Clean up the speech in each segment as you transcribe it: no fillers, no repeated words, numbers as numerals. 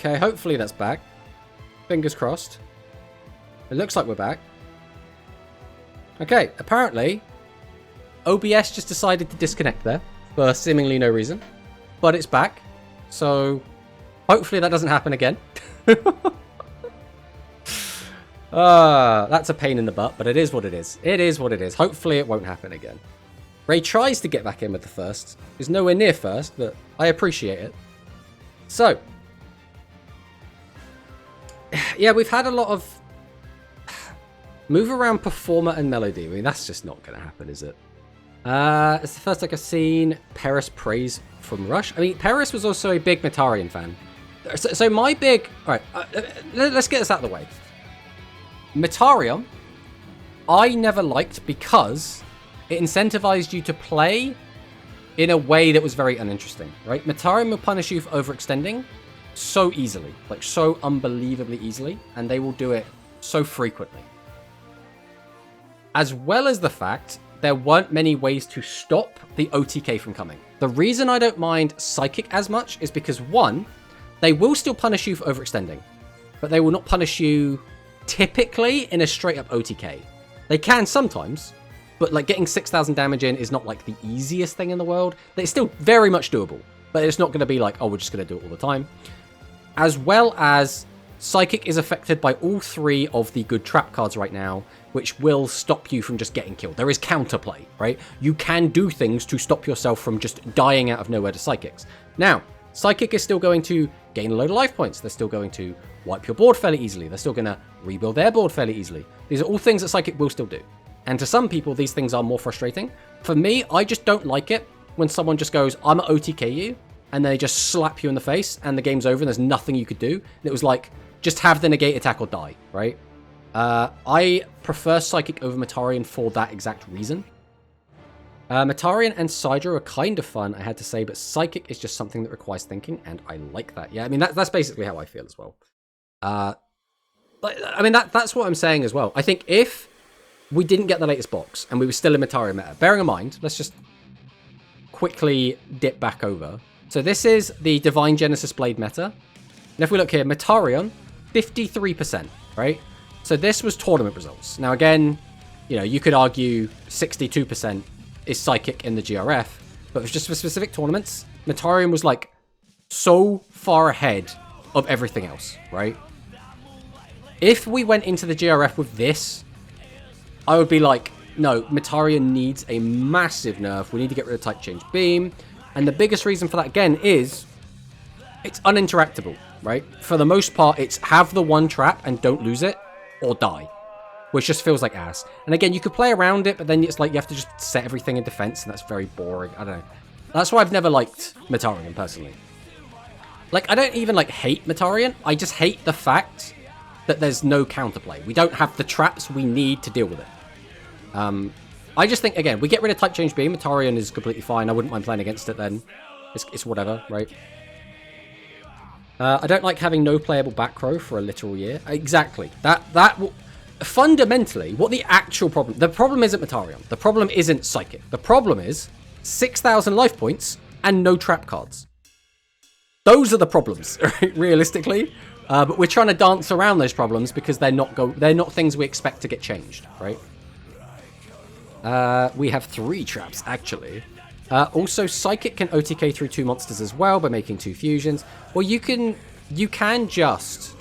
Okay, hopefully that's back. Fingers crossed. It looks like we're back. Okay, apparently OBS just decided to disconnect there for seemingly no reason. But it's back. So hopefully that doesn't happen again. That's a pain in the butt, but it is what it is. It is what it is. Hopefully it won't happen again. Ray tries to get back in with the first. He's nowhere near first, but I appreciate it. So, yeah, we've had a lot of move around performer and melody. I mean, that's just not going to happen, is it? It's the first I've seen Paris praise from Rush. I mean, Paris was also a big Metarian fan. So my big... Alright, let's get this out of the way. Metarion, I never liked because it incentivized you to play in a way that was very uninteresting, right? Metarion will punish you for overextending so easily, like so unbelievably easily, and they will do it so frequently. As well as the fact there weren't many ways to stop the OTK from coming. The reason I don't mind Psychic as much is because, one, they will still punish you for overextending, but they will not punish you typically in a straight up OTK. They can sometimes, but like getting 6,000 damage in is not like the easiest thing in the world. It's still very much doable, but it's not going to be like, oh, we're just going to do it all the time. As well as Psychic is affected by all three of the good trap cards right now, which will stop you from just getting killed. There is counterplay, right? You can do things to stop yourself from just dying out of nowhere to Psychics. Now, Psychic is still going to gain a load of life points. They're still going to wipe your board fairly easily. They're still going to rebuild their board fairly easily. These are all things that Psychic will still do. And to some people, these things are more frustrating. For me, I just don't like it when someone just goes, I'm going to OTK you, and they just slap you in the face, and the game's over, and there's nothing you could do. And it was like, just have the negate attack or die, right? I prefer Psychic over Metarion for that exact reason. Metarion and Sidra are kind of fun, I had to say, but Psychic is just something that requires thinking, and I like that. Yeah, I mean, that's basically how I feel as well. But I mean, that's what I'm saying as well. I think if we didn't get the latest box and we were still in Metarion meta, bearing in mind, let's just quickly dip back over. So this is the Divine Genesis Blade meta. And if we look here, Metarion, 53%, right? So this was tournament results. Now again, you know, you could argue 62% is Psychic in the GRF, but just for specific tournaments, Metarion was like so far ahead of everything else, right? If we went into the GRF with this, I would be like, no, Metarion needs a massive nerf. We need to get rid of Type Change Beam. And the biggest reason for that, again, is it's uninteractable, right? For the most part, it's have the one trap and don't lose it, or die. Which just feels like ass. And again, you could play around it, but then it's like you have to just set everything in defense, and that's very boring. I don't know. That's why I've never liked Metarion, personally. Like, I don't even, like, hate Metarion. I just hate the fact that there's no counterplay. We don't have the traps we need to deal with it. I just think, again, we get rid of Type Change Beam. Metarion is completely fine. I wouldn't mind playing against it then. It's whatever, right? I don't like having no playable back row for a literal year. Exactly. Fundamentally, what the actual problem... The problem isn't Metarion. The problem isn't Psychic. The problem is 6,000 life points and no trap cards. Those are the problems, right? Realistically. But we're trying to dance around those problems because they're not things we expect to get changed, right? We have 3 traps, actually. Also, Psychic can OTK through 2 monsters as well by making 2 fusions. Well, you can just...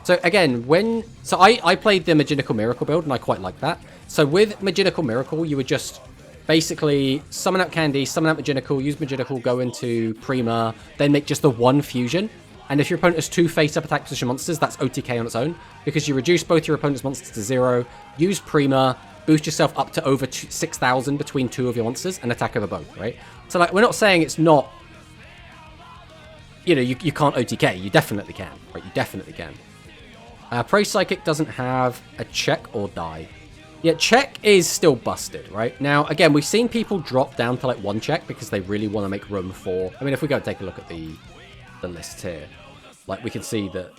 So again, I played the Maginical Miracle build, and I quite like that. So with Maginical Miracle, you would just basically summon out Candy, summon out Maginical, use Maginical, go into Prima, then make just the 1 fusion. And if your opponent has 2 face-up attack position monsters, that's OTK on its own, because you reduce both your opponent's monsters to 0, use Prima, boost yourself up to over 6,000 between 2 of your monsters, and attack over both, right? So like, we're not saying it's not... You know, you can't OTK. You definitely can, right? You definitely can. Praise Psychic doesn't have a check or die. Yeah, check is still busted, right? Now, again, we've seen people drop down to like 1 check because they really want to make room for... I mean, if we go take a look at the list here, like we can see that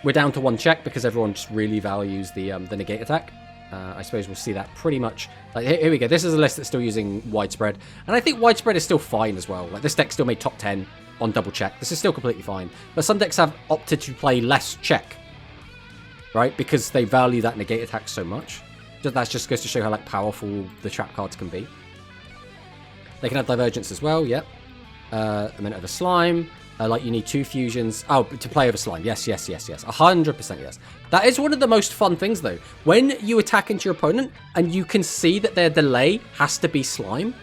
we're down to 1 check because everyone just really values the negate attack. I suppose we'll see that pretty much. Like, here we go. This is a list that's still using Widespread. And I think Widespread is still fine as well. Like, this deck still made top 10. on double check. This is still completely fine. But some decks have opted to play less check, right? Because they value that negate attack so much. That just goes to show how like powerful the trap cards can be. They can have divergence as well, yep. A minute over slime. Like you need 2 fusions. Oh, to play over slime. Yes, yes, yes, yes. 100% yes. That is one of the most fun things though. When you attack into your opponent and you can see that their delay has to be slime,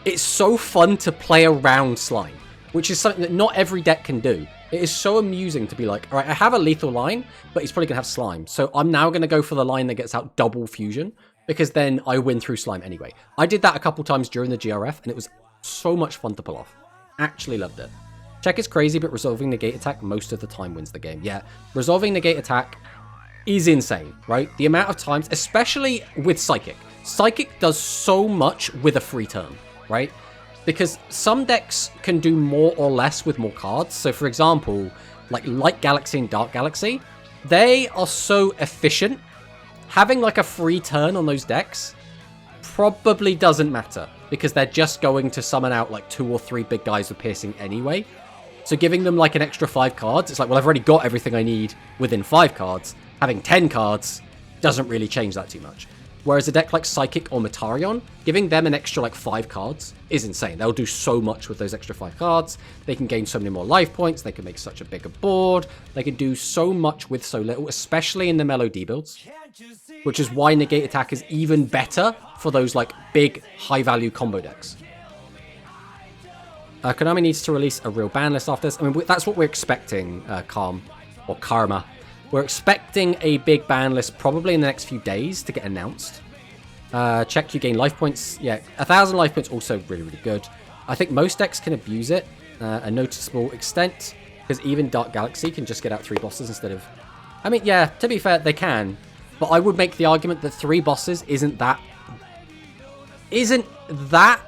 it's so fun to play around slime, which is something that not every deck can do. It is so amusing to be like, all right, I have a lethal line, but he's probably going to have slime. So I'm now going to go for the line that gets out double fusion, because then I win through slime anyway. I did that a couple times during the GRF, and it was so much fun to pull off. Actually loved it. Check is crazy, but resolving negate attack most of the time wins the game. Yeah, resolving negate attack is insane, right? The amount of times, especially with Psychic. Psychic does so much with a free turn, right? Because some decks can do more or less with more cards. So for example, like Light Galaxy and Dark Galaxy, they are so efficient. Having like a free turn on those decks probably doesn't matter, because they're just going to summon out like 2 or 3 big guys with piercing anyway. So giving them like an extra 5 cards, it's like, well, I've already got everything I need within 5 cards. Having 10 cards doesn't really change that too much. Whereas a deck like Psychic or Metarion, giving them an extra like 5 cards is insane. They'll do so much with those extra 5 cards. They can gain so many more life points. They can make such a bigger board. They can do so much with so little, especially in the Mellow D builds. Which is why negate attack is even better for those like big high value combo decks. Konami needs to release a real ban list after this. I mean, that's what we're expecting, Calm, or Karma. We're expecting a big ban list probably in the next few days to get announced. Check, you gain life points. Yeah, 1,000 life points also really, really good. I think most decks can abuse it a noticeable extent, because even Dark Galaxy can just get out 3 bosses instead of... I mean, yeah, to be fair, they can. But I would make the argument that 3 bosses isn't that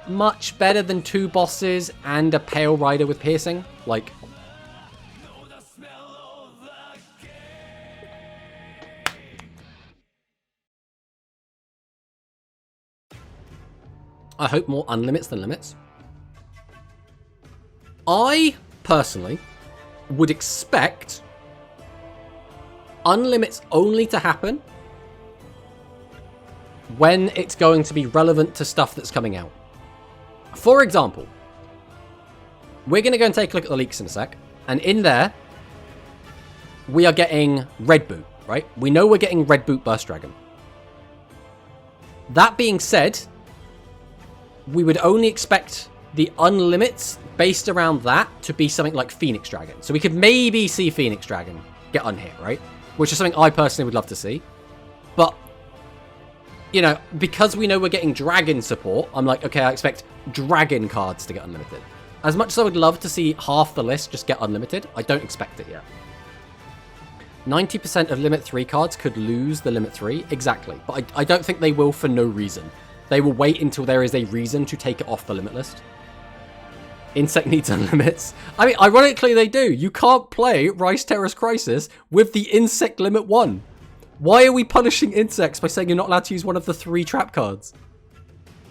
much better than 2 bosses and a Pale Rider with piercing. Like... I hope more unlimits than limits. I, personally, would expect unlimits only to happen when it's going to be relevant to stuff that's coming out. For example, we're going to go and take a look at the leaks in a sec, and in there, we are getting Red Boot, right? We know we're getting Red Boot Burst Dragon. That being said, we would only expect the unlimits based around that to be something like Phoenix Dragon. So we could maybe see Phoenix Dragon get unhit, right? Which is something I personally would love to see. But, you know, because we know we're getting Dragon support, I'm like, okay, I expect Dragon cards to get unlimited. As much as I would love to see half the list just get unlimited, I don't expect it yet. 90% of Limit 3 cards could lose the Limit 3. Exactly. But I don't think they will for no reason. They will wait until there is a reason to take it off the limit list. Insect needs unlimits. I mean, ironically they do. You can't play Rice Terrace Crisis with the Insect Limit 1. Why are we punishing insects by saying you're not allowed to use one of the 3 trap cards?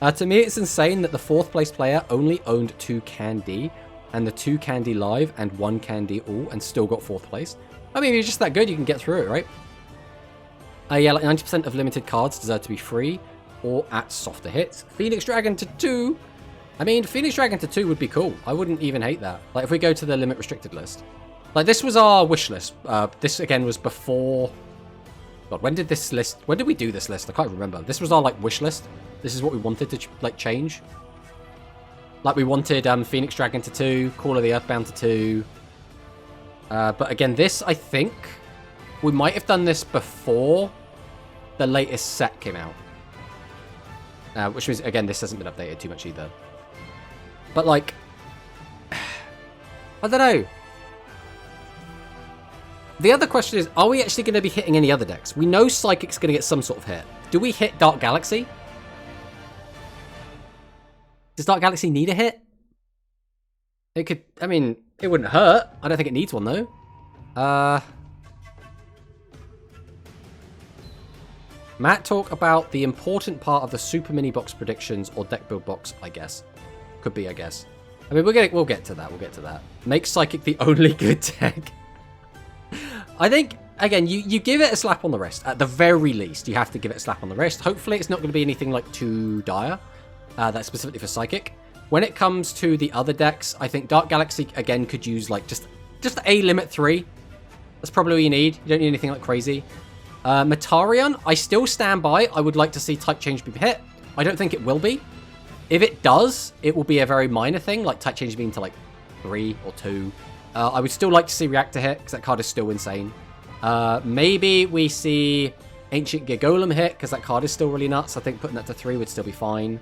To me, it's insane that the 4th place player only owned 2 Candy, and the 2 Candy Live and 1 Candy All, and still got 4th place. I mean, if you're just that good, you can get through it, right? Yeah, like 90% of limited cards deserve to be free, or at softer hits. Phoenix Dragon to 2. I mean, Phoenix Dragon to 2 would be cool. I wouldn't even hate that. Like, if we go to the limit restricted list. Like, this was our wish list. This, again, was before... God, when did this list... When did we do this list? I can't remember. This was our, like, wish list. This is what we wanted to, like, change. Like, we wanted Phoenix Dragon to 2, Call of the Earthbound to 2. But, again, this, I think... We might have done this before the latest set came out. Which means, again, this hasn't been updated too much either. But, like... I don't know. The other question is, are we actually going to be hitting any other decks? We know Psychic's going to get some sort of hit. Do we hit Dark Galaxy? Does Dark Galaxy need a hit? It could... I mean, it wouldn't hurt. I don't think it needs one, though. Matt talk about the important part of the Super Mini Box predictions or deck build box, I guess. Could be, I guess. I mean, we'll get to that. We'll get to that. Make Psychic the only good deck. I think, again, you give it a slap on the wrist. At the very least, you have to give it a slap on the wrist. Hopefully, it's not going to be anything like too dire. That's specifically for Psychic. When it comes to the other decks, I think Dark Galaxy, again, could use, like, just a limit 3. That's probably all you need. You don't need anything like crazy. Metarion, I still stand by. I would like to see type change be hit. I don't think it will be. If it does, it will be a very minor thing, like type change being to like 3 or 2. I would still like to see Reactor hit, because that card is still insane. Maybe we see Ancient Gear Golem hit, because that card is still really nuts. I think putting that to 3 would still be fine.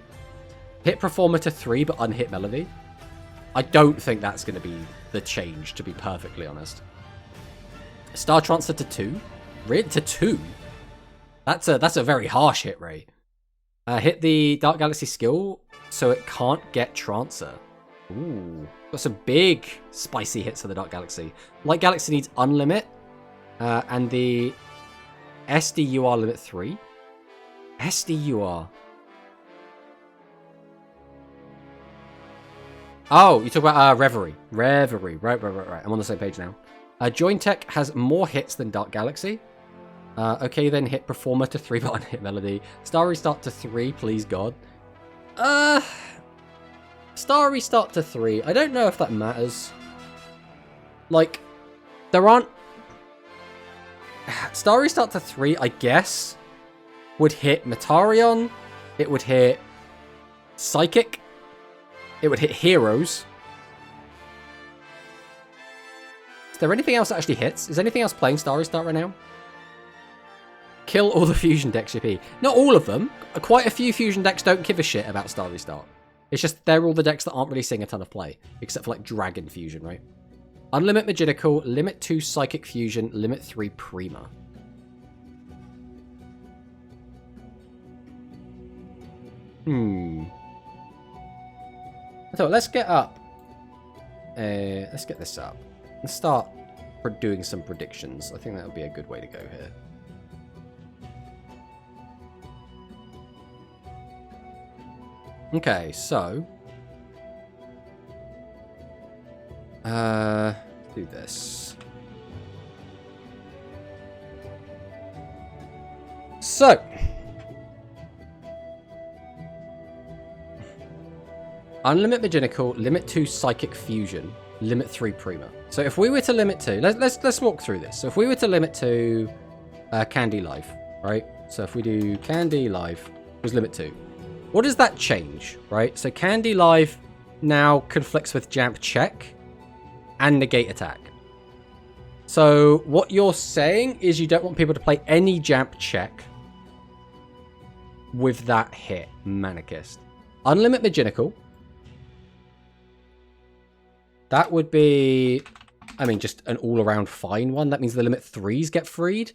Hit Performer to 3, but unhit Melody. I don't think that's going to be the change, to be perfectly honest. Star Transfer to 2? Really? To 2? That's a very harsh hit rate. Hit the Dark Galaxy skill, so it can't get Transfer. Ooh. Got some big, spicy hits for the Dark Galaxy. Light Galaxy needs Unlimit, and the SDUR limit 3. SDUR. Oh, you talk about Reverie. Reverie. Right. I'm on the same page now. Join Tech has more hits than Dark Galaxy. Okay, then hit Performer to 3, but unhit Melody. Star Restart to 3, please God. Star Restart to 3. I don't know if that matters. Like, there aren't... Star Restart to 3, I guess, would hit Metarion. It would hit Psychic. It would hit Heroes. Is there anything else that actually hits? Is anything else playing Star Restart right now? Kill all the fusion decks, JP. Not all of them. Quite a few fusion decks don't give a shit about Star Restart. It's just they're all the decks that aren't really seeing a ton of play. Except for like Dragon Fusion, right? Unlimit Magical, Limit 2 Psychic Fusion, Limit 3 Prima. So let's get up. Let's get this up. Let's start doing some predictions. I think that would be a good way to go here. Okay, so do this. So Unlimit Magical, Limit 2 Psychic Fusion, Limit 3 Prima. So if we were to limit to, let's walk through this. So if we were to limit to Candy Life, right? So if we do Candy Life, was limit 2. What does that change, right? So Candy Life now conflicts with Jamp Check and Negate Attack. So what you're saying is you don't want people to play any Jamp Check with that hit, Manicist. Unlimit Magical. That would be, I mean, just an all-around fine one. That means the limit 3s get freed,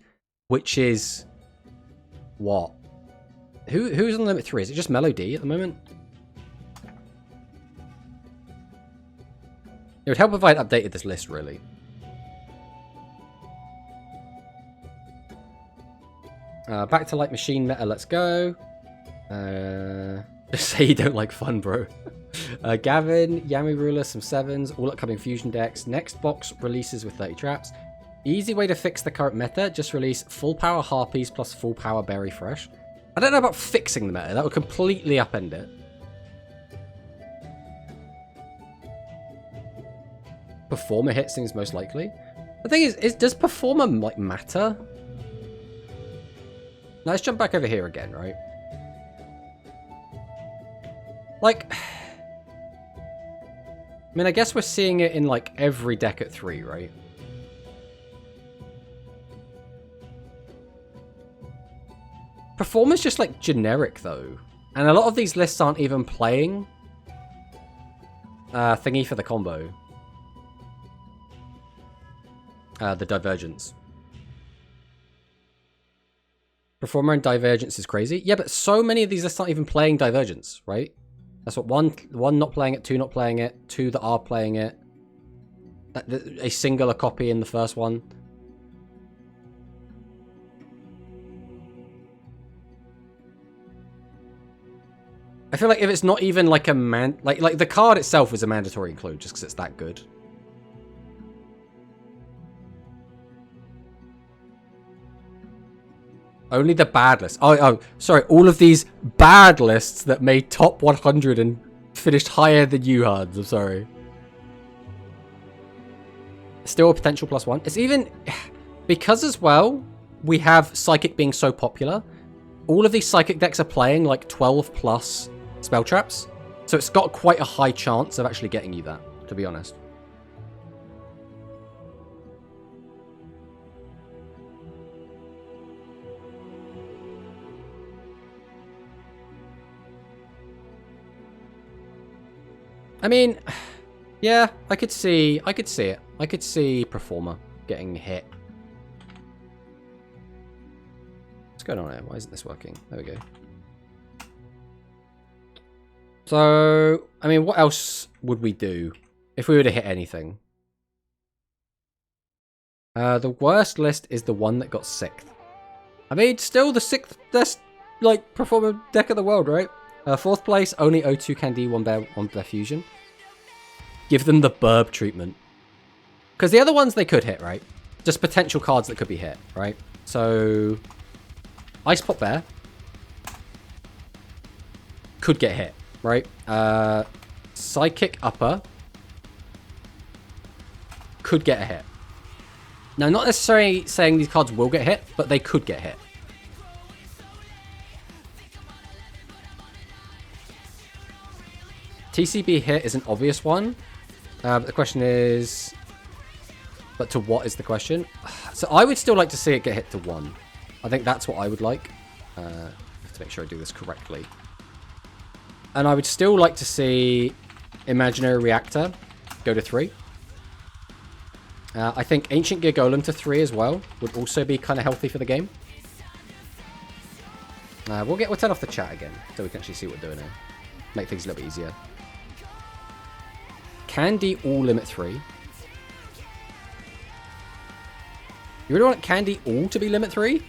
which is what? Who's on limit 3? Is it just Melody at the moment? It would help if I had updated this list, really. Back to Light Machine meta, let's go. Just say you don't like fun, bro. Gavin, Yami Ruler, some 7s, all upcoming fusion decks. Next box releases with 30 traps. Easy way to fix the current meta, just release full power Harpies plus full power Berry Fresh. I don't know about fixing the meta, that would completely upend it. Performer hit seems most likely. The thing is does Performer like matter? Now let's jump back over here again, right? Like, I mean, I guess we're seeing it in like every deck at 3, right? Performer's just like generic though. And a lot of these lists aren't even playing thingy for the combo. The Divergence. Performer and Divergence is crazy. Yeah, but so many of these lists aren't even playing Divergence, right? That's what one not playing it, 2 not playing it, 2 that are playing it. A singular copy in the first one. I feel like if it's not even like a like the card itself is a mandatory include just because it's that good. Only the bad list. Oh, sorry. All of these bad lists that made top 100 and finished higher than you, Hans. I'm sorry. Still a potential +1. It's even... Because as well, we have Psychic being so popular. All of these Psychic decks are playing like 12 plus spell traps. So it's got quite a high chance of actually getting you that, to be honest. I mean, yeah, I could see it. I could see Performer getting hit. What's going on here? Why isn't this working? There we go. So, I mean, what else would we do if we were to hit anything? The worst list is the one that got 6th. I mean, still the 6th best, like, Performer deck of the world, right? 4th place, only O2 Candy, 1 Bear Fusion. Give them the Burb treatment. Because the other ones they could hit, right? Just potential cards that could be hit, right? So, Ice Pop Bear could get hit, right? Psychic Upper could get a hit. Now, not necessarily saying these cards will get hit, but they could get hit. TCB hit is an obvious one. But the question is... But to what is the question? So I would still like to see it get hit to 1. I think that's what I would like. I have to make sure I do this correctly. And I would still like to see Imaginary Reactor go to 3. I think Ancient Gear Golem to 3 as well would also be kind of healthy for the game. We'll turn off the chat again so we can actually see what we're doing here. Make things a little bit easier. Candy all limit 3. You really want Candy all to be limit 3?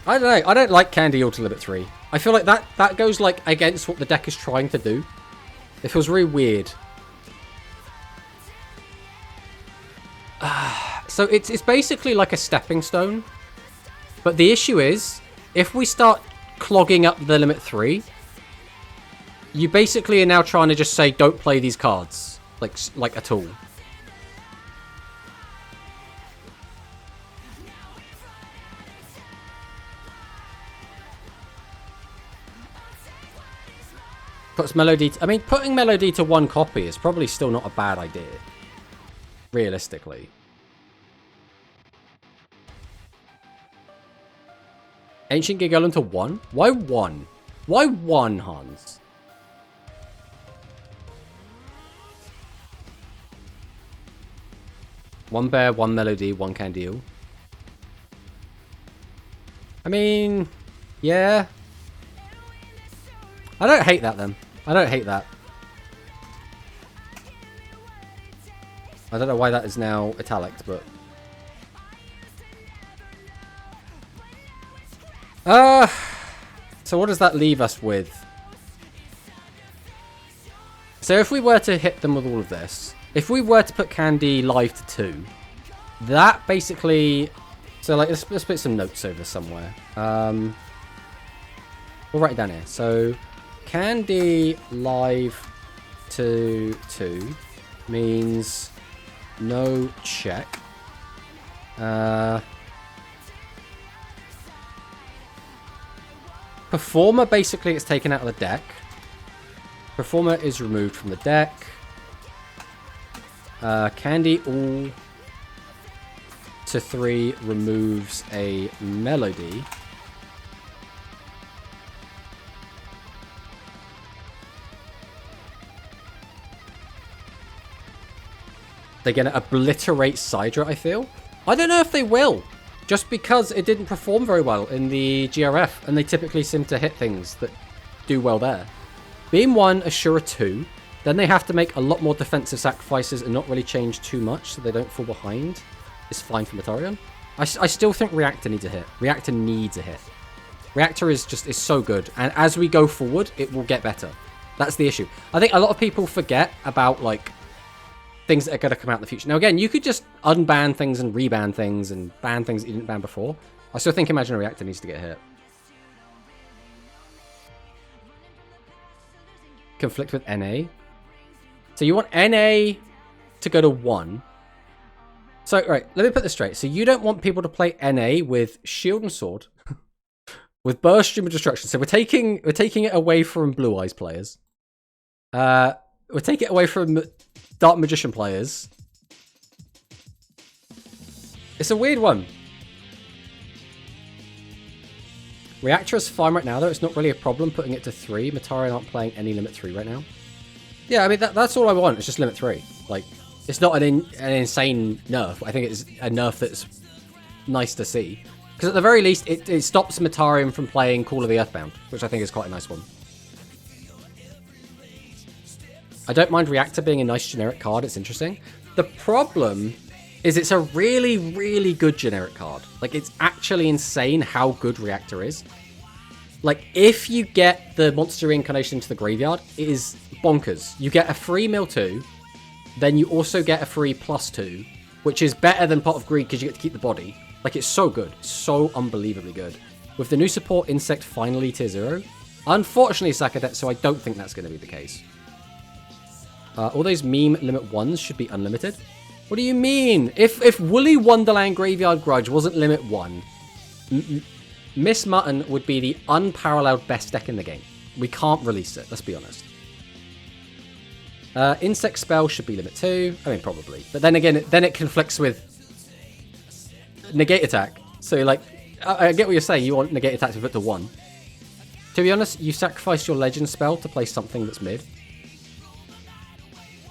I don't know. I don't like Candy all to limit 3. I feel like that goes like against what the deck is trying to do. It feels really weird. So it's basically like a stepping stone. But the issue is, if we start clogging up the limit 3, you basically are now trying to just say don't play these cards like at all. Puts Melody I mean, putting Melody to 1 copy is probably still not a bad idea, realistically. Ancient Gear Golem to 1? Why 1? Why 1, Hans? One Bear, 1 Melody, 1 Candeal. I mean, yeah. I don't hate that then. I don't hate that. I don't know why that is now italic, but... So what does that leave us with? So if we were to hit them with all of this, if we were to put Candy live to 2, that basically... So like, let's put some notes over somewhere. We'll write it down here. So, Candy live to 2 means no check. Performer basically gets taken out of the deck. Performer is removed from the deck. Candy all to 3 removes a Melody. They're going to obliterate Sidra, I feel. I don't know if they will. Just because it didn't perform very well in the GRF. And they typically seem to hit things that do well there. Beam 1, Assura 2. Then they have to make a lot more defensive sacrifices and not really change too much so they don't fall behind. It's fine for Matarion. I still think Reactor needs a hit. Reactor needs a hit. Reactor is so good, and as we go forward, it will get better. That's the issue. I think a lot of people forget about, like, things that are going to come out in the future. Now, again, you could just unban things and reban things and ban things that you didn't ban before. I still think Imaginary Reactor needs to get hit. Conflict with NA. So you want NA to go to 1. So, right, let me put this straight. So you don't want people to play NA with Shield and Sword, with Burst, Stream of Destruction. So we're taking it away from Blue Eyes players. We're taking it away from Dark Magician players. It's a weird one. Reactor is fine right now, though. It's not really a problem putting it to 3. Matari aren't playing any limit 3 right now. Yeah, I mean, that's all I want. It's just limit 3. Like, it's not an insane nerf. I think it's a nerf that's nice to see. Because at the very least, it stops Matarium from playing Call of the Earthbound, which I think is quite a nice one. I don't mind Reactor being a nice generic card. It's interesting. The problem is it's a really, really good generic card. Like, it's actually insane how good Reactor is. Like, if you get the Monster Reincarnation into the graveyard, it is bonkers. You get a free mill 2, then you also get a free +2, which is better than Pot of Greed because you get to keep the body. Like, it's so good. So unbelievably good. With the new support Insect finally tier 0. Unfortunately, Sakadet, so I don't think that's going to be the case. All those meme limit 1s should be unlimited. What do you mean? If Woolly Wonderland Graveyard Grudge wasn't limit 1, Miss Mutton would be the unparalleled best deck in the game. We can't release it, let's be honest. Insect Spell should be limit 2. I mean, probably. But then again, it conflicts with Negate Attack. So, like, I get what you're saying. You want Negate Attack to put to 1. To be honest, you sacrifice your Legend spell to play something that's mid.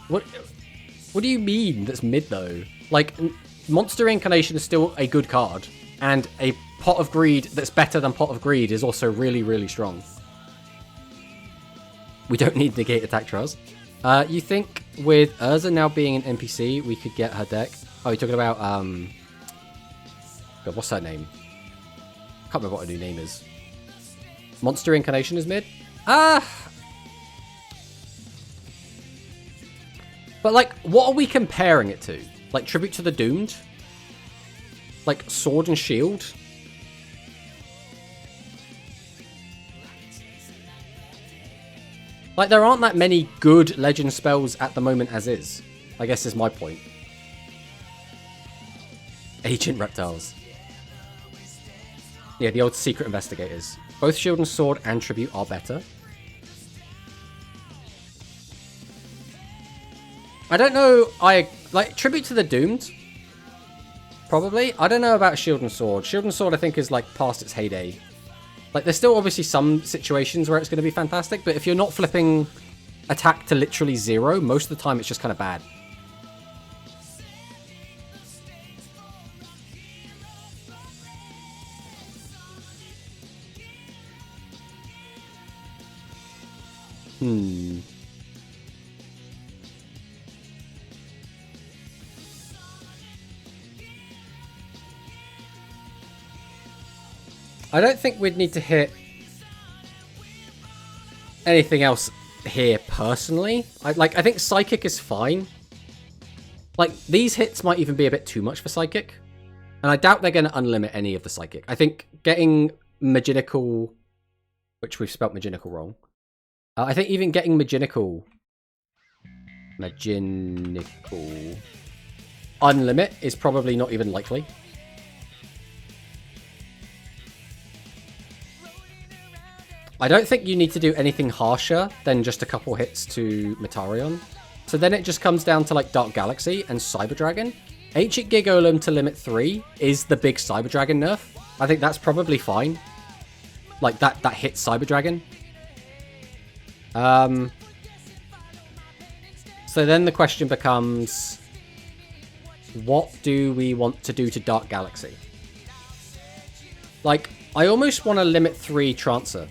What do you mean that's mid, though? Like, Monster Incarnation is still a good card, and a Pot of Greed that's better than Pot of Greed is also really, really strong. We don't need Negate Attack Trials. You think with Urza now being an NPC, we could get her deck? Oh, you're talking about, God, what's her name? I can't remember what her new name is. Monster Incarnation is mid? But, like, what are we comparing it to? Like, Tribute to the Doomed? Like, Sword and Shield? Like, there aren't that many good Legend spells at the moment as is. I guess is my point. Ancient Reptiles. Yeah, the old Secret Investigators. Both Shield and Sword and Tribute are better. I don't know, like, Tribute to the Doomed, probably. I don't know about Shield and Sword. Shield and Sword, I think, is, like, past its heyday. Like, there's still obviously some situations where it's going to be fantastic, but if you're not flipping attack to literally 0, most of the time it's just kind of bad. I don't think we'd need to hit anything else here personally. I think Psychic is fine. Like, these hits might even be a bit too much for Psychic. And I doubt they're going to unlimit any of the Psychic. I think getting Maginical, which we've spelt Maginical wrong. I think even getting Maginical unlimit is probably not even likely. I don't think you need to do anything harsher than just a couple hits to Metarion. So then it just comes down to, like, Dark Galaxy and Cyber Dragon. Ancient Gigolem to limit 3 is the big Cyber Dragon nerf. I think that's probably fine. Like, that hits Cyber Dragon. So then the question becomes, what do we want to do to Dark Galaxy? Like, I almost want to limit 3 Trancer.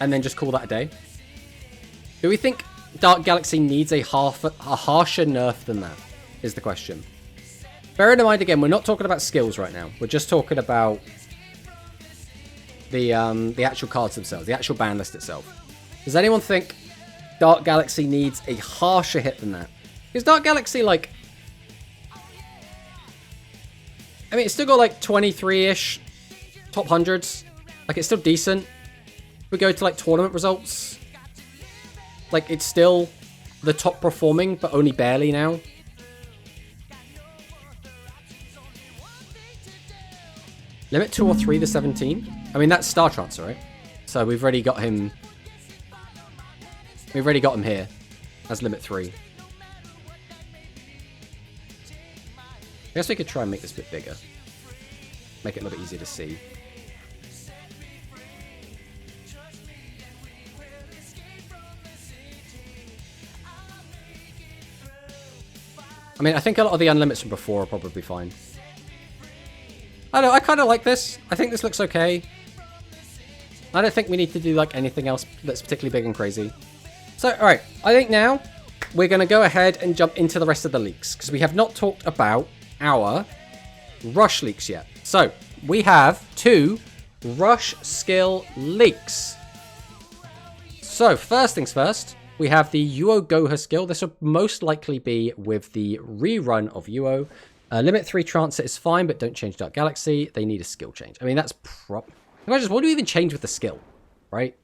And then just call that a day. Do we think Dark Galaxy needs a harsher nerf than that? is the question. Bearing in mind, again, we're not talking about skills right now. We're just talking about the actual cards themselves, the actual ban list itself. Does anyone think Dark Galaxy needs a harsher hit than that? Is Dark Galaxy, like... I mean, it's still got, like, 23-ish top hundreds. Like, it's still decent. If we go to, like, tournament results, like, it's still the top performing, but only barely now. Limit 2 or 3 to 17? I mean, that's Star Transfer, right? So we've already got him... We've already got him here as limit 3. I guess we could try and make this a bit bigger. Make it a little bit easier to see. I mean, I think a lot of the unlimits from before are probably fine. I don't know, I kind of like this. I think this looks okay. I don't think we need to do like anything else that's particularly big and crazy. So, alright, I think now we're going to go ahead and jump into the rest of the leaks, because we have not talked about our rush leaks yet. So, we have 2 rush skill leaks. So, first things first, we have the Yuo Goha skill. This will most likely be with the rerun of Yuo. Limit 3 Transit is fine, but don't change Dark Galaxy. They need a skill change. I mean, that's Imagine, what do you even change with the skill, right?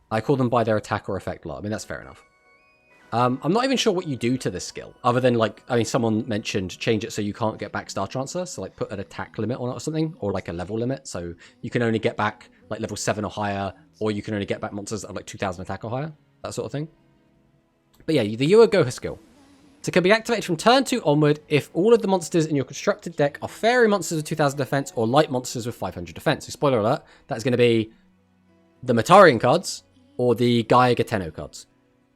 I call them by their attack or effect lot. I mean, that's fair enough. I'm not even sure what you do to this skill, other than, like, I mean, someone mentioned change it so you can't get back Star Transfer, so, like, put an attack limit on it or something, or, like, a level limit, so you can only get back, like, level 7 or higher, or you can only get back monsters of, like, 2,000 attack or higher, that sort of thing. But yeah, the Yuo Goha skill. So it can be activated from turn 2 onward if all of the monsters in your constructed deck are fairy monsters with 2,000 defense or light monsters with 500 defense. So spoiler alert, that's going to be the Matarian cards or the Gaia Gateno cards.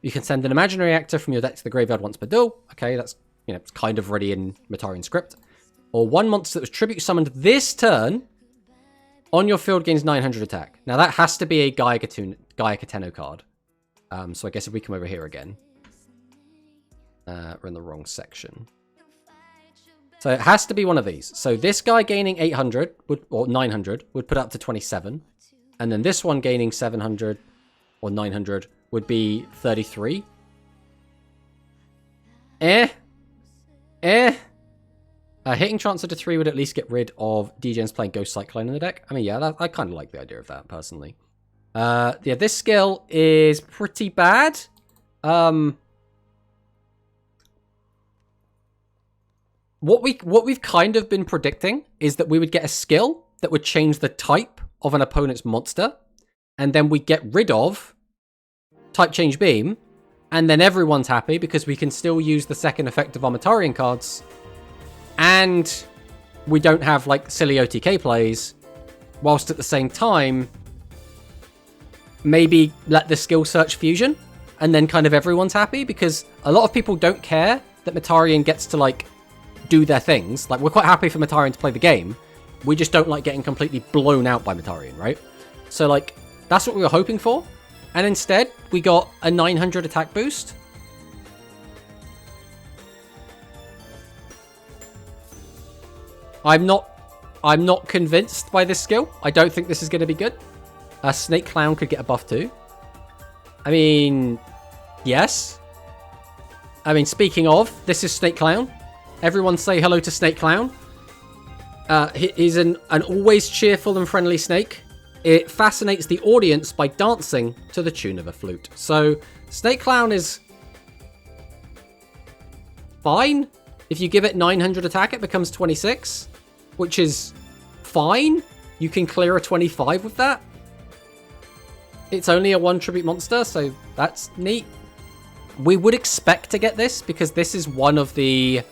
You can send an imaginary actor from your deck to the graveyard once per duel. Okay, that's, you know, it's kind of already in Matarian script. Or one monster that was tribute summoned this turn on your field gains 900 attack. Now that has to be a Gaia Gateno card. So I guess if we come over here again. We're in the wrong section. So it has to be one of these. So this guy gaining 800 or 900 would put it up to 27. And then this one gaining 700 or 900 would be 33. Hitting Transfer to 3 would at least get rid of DJs playing Ghost Cyclone in the deck. I mean, yeah, I kind of like the idea of that, personally. Yeah, this skill is pretty bad. What we've kind of been predicting is that we would get a skill that would change the type of an opponent's monster, and then we get rid of type change beam, and then everyone's happy because we can still use the second effect of our Matarian cards, and we don't have like silly OTK plays, whilst at the same time maybe let the skill search fusion, and then kind of everyone's happy, because a lot of people don't care that Matarian gets to like do their things. Like, we're quite happy for Matarian to play the game. We just don't like getting completely blown out by Matarian, right? So, like, that's what we were hoping for. And instead, we got a 900 attack boost. I'm not convinced by this skill. I don't think this is going to be good. Snake Clown could get a buff too. I mean, yes. I mean, speaking of, this is Snake Clown. Everyone say hello to Snake Clown. He's an always cheerful and friendly snake. It fascinates the audience by dancing to the tune of a flute. So, Snake Clown is fine. If you give it 900 attack, it becomes 26, which is fine. You can clear a 25 with that. It's only a 1 tribute monster, so that's neat. We would expect to get this because this is one of the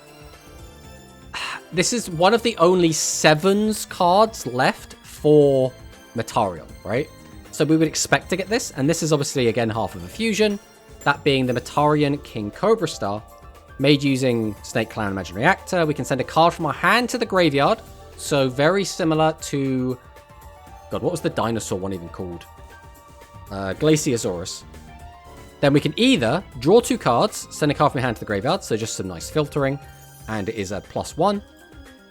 only 7s cards left for Matarion, right? So we would expect to get this, and this is obviously, again, half of a fusion, that being the Matarion King Cobra Star, made using Snake Clown Imaginary Actor. We can send a card from our hand to the graveyard, so very similar to... God, what was the dinosaur one even called? Glaciosaurus. Then we can either draw 2 cards, send a card from your hand to the graveyard, so just some nice filtering, and it is a +1.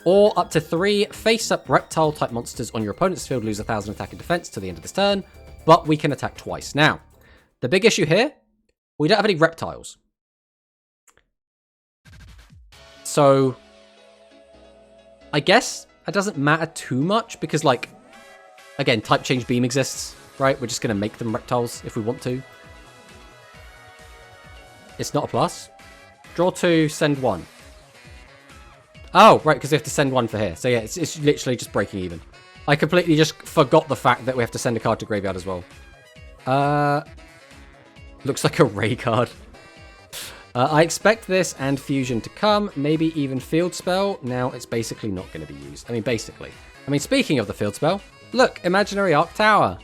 Or up to 3 face-up reptile-type monsters on your opponent's field lose 1,000 attack and defense to the end of this turn, but we can attack twice. Now, the big issue here, we don't have any reptiles. So, I guess it doesn't matter too much because, like, again, type change beam exists, right? We're just going to make them reptiles if we want to. It's not a plus. Draw 2, send 1. Oh, right, because we have to send 1 for here. So yeah, it's literally just breaking even. I completely just forgot the fact that we have to send a card to graveyard as well. Looks like a Ray card. I expect this and Fusion to come, maybe even Field Spell. Now it's basically not going to be used. I mean, basically. I mean, speaking of the Field Spell, look, Imaginary Arc Tower.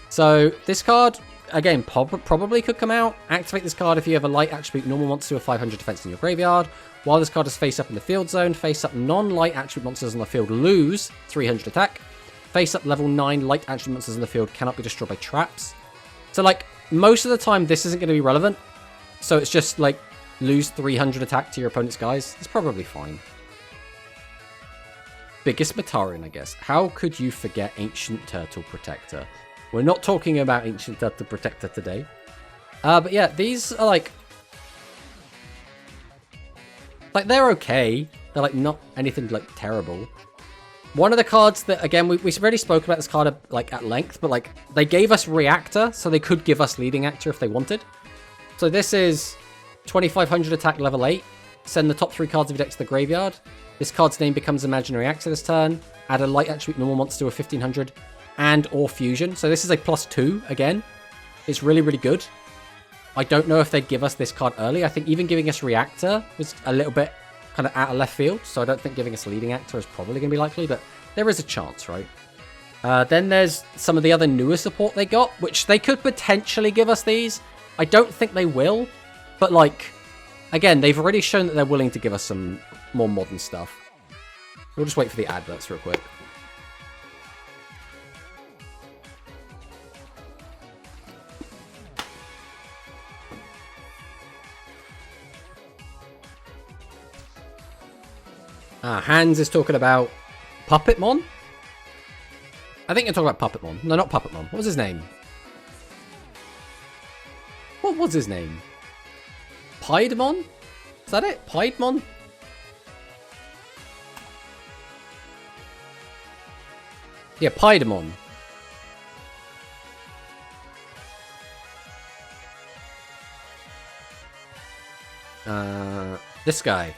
So this card, again, probably could come out. Activate this card if you have a light attribute normal monster with 500 defense in your graveyard. While this card is face up in the field zone, face up non-light attribute monsters on the field lose 300 attack. Face up level 9 light attribute monsters in the field cannot be destroyed by traps. So, like, most of the time this isn't going to be relevant. So it's just, like, lose 300 attack to your opponent's guys. It's probably fine. Biggest Matarian, I guess. How could you forget Ancient Turtle Protector? We're not talking about Ancient Turtle Protector today. But yeah, these are, like, they're okay. They're, like, not anything, like, terrible. One of the cards that, again, we already spoke about this card, like, at length, but, like, they gave us Reactor, so they could give us Leading Actor if they wanted. So this is 2,500 attack level 8. Send the top 3 cards of your deck to the graveyard. This card's name becomes Imaginary Actor this turn. Add a light attribute normal monster with 1,500 and or Fusion. So this is a +2 again. It's really, really good. I don't know if they'd give us this card early. I think even giving us Reactor was a little bit kind of out of left field, so I don't think giving us Leading Actor is probably going to be likely, but there is a chance, right? Then there's some of the other newer support they got, which they could potentially give us these. I don't think they will, but, like, again, they've already shown that they're willing to give us some more modern stuff. We'll just wait for the adverts real quick. Hans is talking about Puppetmon? I think you're talking about Puppetmon. No, not Puppetmon. What was his name? What was his name? Piedmon? Is that it? Piedmon? Yeah, Piedmon. This guy.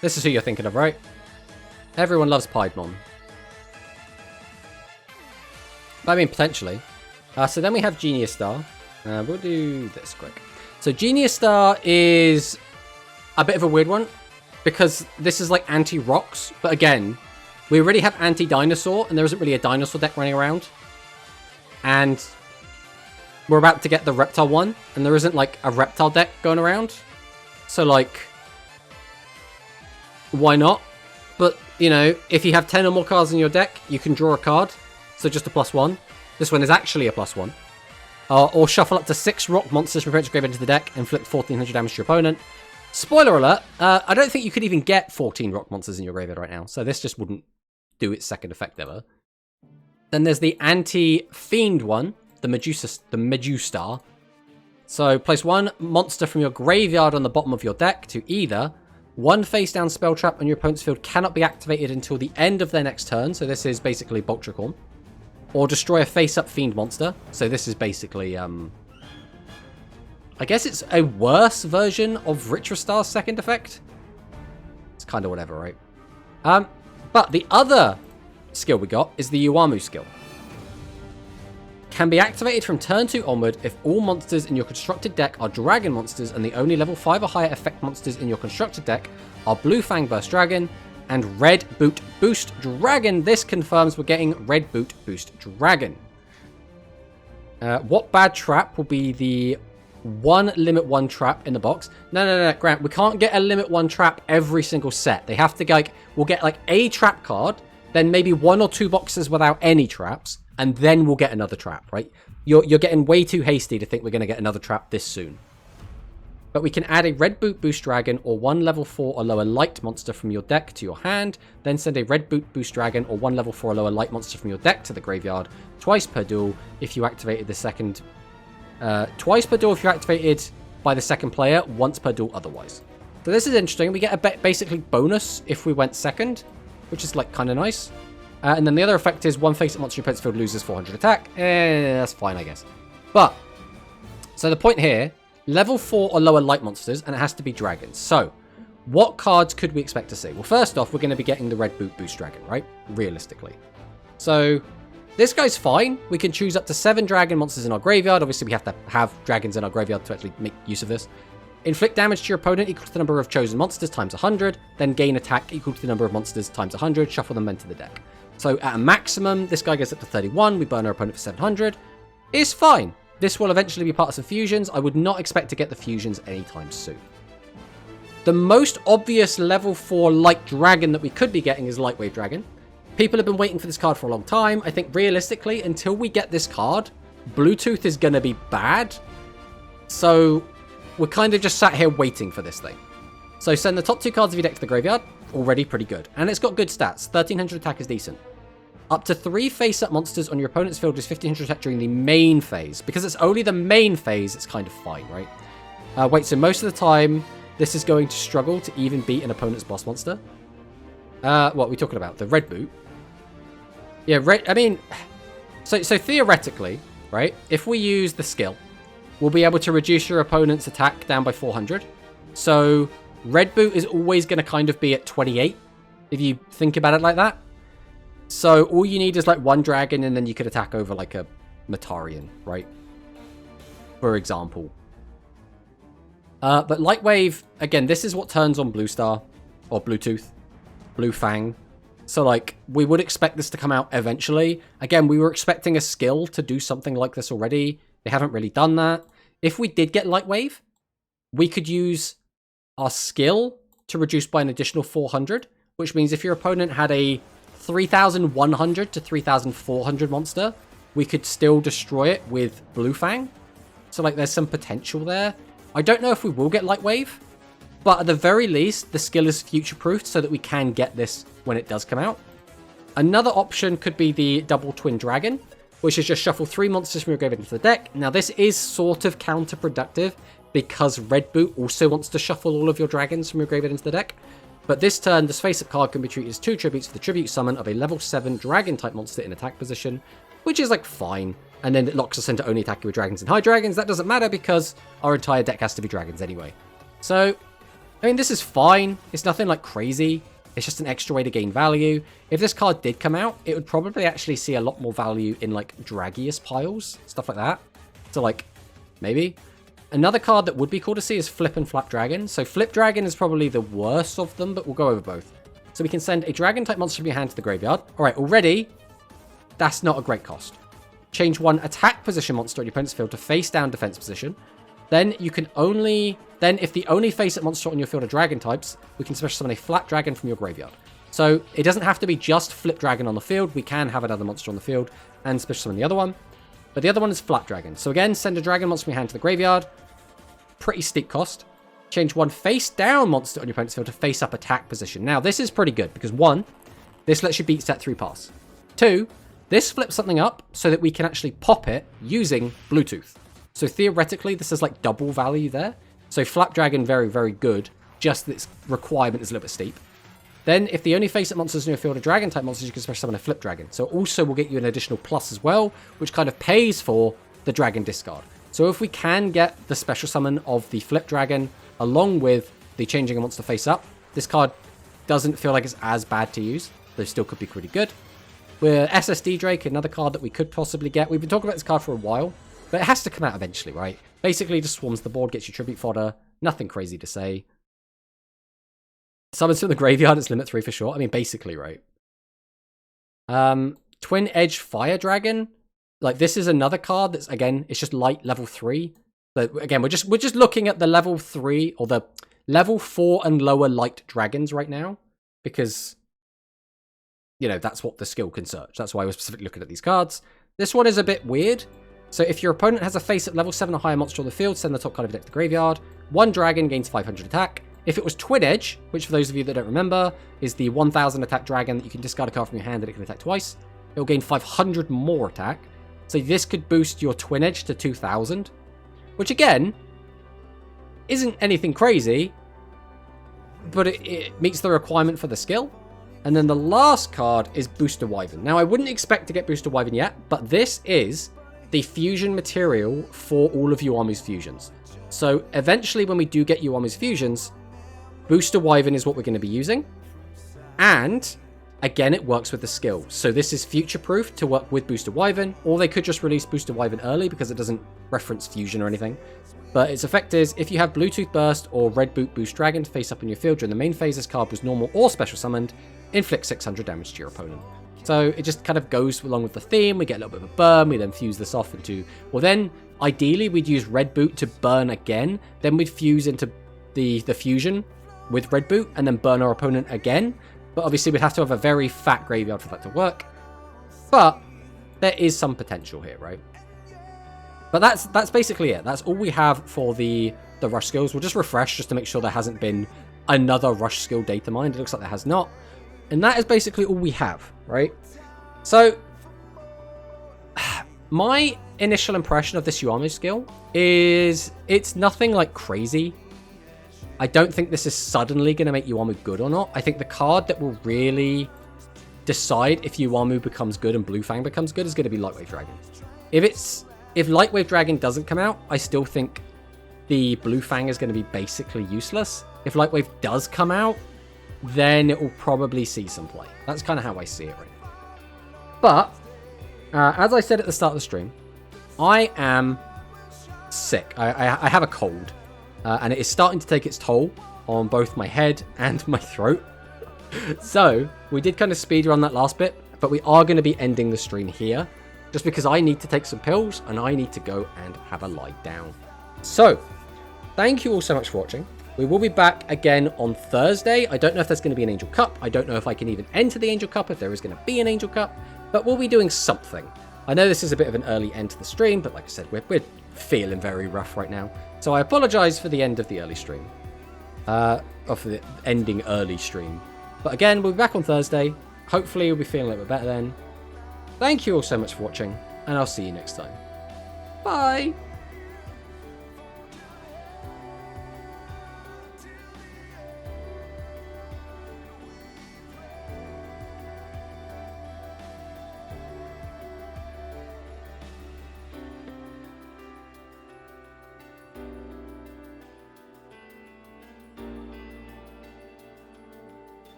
This is who you're thinking of, right? Everyone loves Piedmon. I mean, potentially. So then we have Genius Star. We'll do this quick. So Genius Star is a bit of a weird one because this is like anti-rocks. But again, we already have anti-dinosaur and there isn't really a dinosaur deck running around. And we're about to get the reptile one and there isn't like a reptile deck going around. So, like, why not? But, you know, if you have 10 or more cards in your deck, you can draw a card. So just a +1. This one is actually a +1. Or shuffle up to 6 rock monsters from your opponent's graveyard into the deck and inflict 1,400 damage to your opponent. Spoiler alert, I don't think you could even get 14 rock monsters in your graveyard right now. So this just wouldn't do its second effect ever. Then there's the anti-fiend one, the Medustar. So place 1 monster from your graveyard on the bottom of your deck to either 1 face-down spell trap on your opponent's field cannot be activated until the end of their next turn. So this is basically Boltricorn. Or destroy a face-up fiend monster. So this is basically, I guess it's a worse version of Richrastar's second effect. It's kind of whatever, right? But the other skill we got is the Uamu skill. Can be activated from turn 2 onward if all monsters in your constructed deck are dragon monsters and the only level 5 or higher effect monsters in your constructed deck are Blue Fang Burst Dragon and Red Boot Boost Dragon. This confirms we're getting Red Boot Boost Dragon. What bad trap will be the 1 limit 1 trap in the box? No, Grant, we can't get a limit 1 trap every single set. They have to, like, we'll get like a trap card, then maybe 1 or 2 boxes without any traps, and then we'll get another trap, right? You're getting way too hasty to think we're going to get another trap this soon. But we can add a red boot boost dragon or 1 level 4 or lower light monster from your deck to your hand. Then send a red boot boost dragon or 1 level 4 or lower light monster from your deck to the graveyard twice per duel if you activated the second... twice per duel if you're activated by the second player, once per duel otherwise. So this is interesting. We get a basically bonus if we went second, which is like kind of nice. And then the other effect is 1 face-up monster in your opponent's field loses 400 attack. That's fine, I guess. But, so the point here, level 4 or lower light monsters, and it has to be dragons. So, what cards could we expect to see? Well, first off, we're going to be getting the red boot boost dragon, right? Realistically. So, this guy's fine. We can choose up to 7 dragon monsters in our graveyard. Obviously, we have to have dragons in our graveyard to actually make use of this. Inflict damage to your opponent equal to the number of chosen monsters times 100. Then gain attack equal to the number of monsters times 100. Shuffle them into the deck. So at a maximum, this guy gets up to 31. We burn our opponent for 700. It's fine. This will eventually be part of some fusions. I would not expect to get the fusions anytime soon. The most obvious level 4 light dragon that we could be getting is Lightwave Dragon. People have been waiting for this card for a long time. I think realistically, until we get this card, Bluetooth is going to be bad. So we're kind of just sat here waiting for this thing. So send the top 2 cards of your deck to the graveyard. Already pretty good. And it's got good stats. 1300 attack is decent. Up to 3 face-up monsters on your opponent's field is 1500 attack during the main phase. Because it's only the main phase, it's kind of fine, right? Wait, so most of the time, this is going to struggle to even beat an opponent's boss monster. What are we talking about? The red boot? Yeah, I mean... So theoretically, right? If we use the skill, we'll be able to reduce your opponent's attack down by 400. So... Red boot is always going to kind of be at 28, if you think about it like that. So all you need is like 1 dragon, and then you could attack over like a Matarian, right? For example. But Lightwave, again, this is what turns on Blue Star, or Bluetooth, Blue Fang. So like, we would expect this to come out eventually. Again, we were expecting a skill to do something like this already. They haven't really done that. If we did get Lightwave, we could use our skill to reduce by an additional 400, which means if your opponent had a 3,100 to 3,400 monster, we could still destroy it with Blue Fang. So like there's some potential there. I don't know if we will get Lightwave, but at the very least, the skill is future-proofed so that we can get this when it does come out. Another option could be the Double Twin Dragon, which is just shuffle 3 monsters from your graveyard into the deck. Now this is sort of counterproductive, because Red Boot also wants to shuffle all of your dragons from your graveyard into the deck. But this turn, this face-up card can be treated as 2 tributes to the tribute summon of a level 7 dragon-type monster in attack position, which is like fine. And then it locks us into only attacking with dragons and high dragons. That doesn't matter because our entire deck has to be dragons anyway. So, I mean, this is fine. It's nothing like crazy. It's just an extra way to gain value. If this card did come out, it would probably actually see a lot more value in like Dragius piles, stuff like that. So like, maybe. Another card that would be cool to see is Flip and Flap Dragon. So Flip Dragon is probably the worst of them, but we'll go over both. So we can send a Dragon-type monster from your hand to the graveyard. All right, already, that's not a great cost. Change 1 attack position monster on your opponent's field to face-down defense position. Then you can only... Then if the only face-up monster on your field are Dragon types, we can special summon a Flat Dragon from your graveyard. So it doesn't have to be just Flip Dragon on the field. We can have another monster on the field and special summon the other one. But the other one is Flat Dragon. So again, send a Dragon monster from your hand to the graveyard. Pretty steep cost. Change 1 face-down monster on your opponent's field to face-up attack position. Now, this is pretty good because 1, this lets you beat set 3 pass. 2, this flips something up so that we can actually pop it using Bluetooth. So theoretically, this is like double value there. So Flap Dragon, very, very good. Just its requirement is a little bit steep. Then, if the only face-up monsters in your field are Dragon-type monsters, you can special summon a Flip Dragon. So also will get you an additional plus as well, which kind of pays for the Dragon discard. So if we can get the special summon of the Flip Dragon along with the changing a monster face up, this card doesn't feel like it's as bad to use, though still could be pretty good. We're SSD Drake, another card that we could possibly get. We've been talking about this card for a while, but it has to come out eventually, right? Basically just swarms the board, gets you tribute fodder, nothing crazy to say. Summons from the graveyard, it's limit 3 for sure. I mean, basically, right? Twin Edge Fire Dragon. Like, this is another card that's, again, it's just light level 3. But again, we're just looking at the level 3 or the level 4 and lower light dragons right now. Because, you know, that's what the skill can search. That's why we're specifically looking at these cards. This one is a bit weird. So if your opponent has a face at level 7 or higher monster on the field, send the top card of your deck to the graveyard. 1 dragon gains 500 attack. If it was Twin Edge, which for those of you that don't remember, is the 1000 attack dragon that you can discard a card from your hand and it can attack twice, it will gain 500 more attack. So this could boost your Twin Edge to 2000, which again, isn't anything crazy, but it meets the requirement for the skill. And then the last card is Booster Wyvern. Now, I wouldn't expect to get Booster Wyvern yet, but this is the fusion material for all of Yuamu's fusions. So eventually when we do get Yuamu's fusions, Booster Wyvern is what we're going to be using. And again, it works with the skill. So this is future-proof to work with Booster Wyvern, or they could just release Booster Wyvern early because it doesn't reference fusion or anything. But its effect is, if you have Bluetooth Burst or Red Boot Boost Dragon face up in your field during the main phase, this card was normal or special summoned, inflict 600 damage to your opponent. So it just kind of goes along with the theme. We get a little bit of a burn. We then fuse this off into... Well, then, ideally, we'd use Red Boot to burn again. Then we'd fuse into the fusion with Red Boot and then burn our opponent again. But obviously, we'd have to have a very fat graveyard for that to work. But there is some potential here, right? But that's basically it. That's all we have for the rush skills. We'll just refresh just to make sure there hasn't been another rush skill data mined. It looks like there has not. And that is basically all we have, right? So, my initial impression of this Yuamu skill is it's nothing like crazy. I don't think this is suddenly going to make Yuamu good or not. I think the card that will really decide if Yuamu becomes good and Blue Fang becomes good is going to be Lightwave Dragon. If Lightwave Dragon doesn't come out, I still think the Blue Fang is going to be basically useless. If Lightwave does come out, then it will probably see some play. That's kind of how I see it right now. But, as I said at the start of the stream, I am sick. I have a cold. And it is starting to take its toll on both my head and my throat. So, we did kind of speedrun that last bit, but we are going to be ending the stream here. Just because I need to take some pills and I need to go and have a lie down. So, thank you all so much for watching. We will be back again on Thursday. I don't know if there's going to be an Angel Cup. I don't know if I can even enter the Angel Cup, if there is going to be an Angel Cup. But we'll be doing something. I know this is a bit of an early end to the stream, but like I said, we're feeling very rough right now. So I apologise for the end of the early stream. Or for the ending early stream. But again, we'll be back on Thursday. Hopefully you'll be feeling a little bit better then. Thank you all so much for watching, and I'll see you next time. Bye!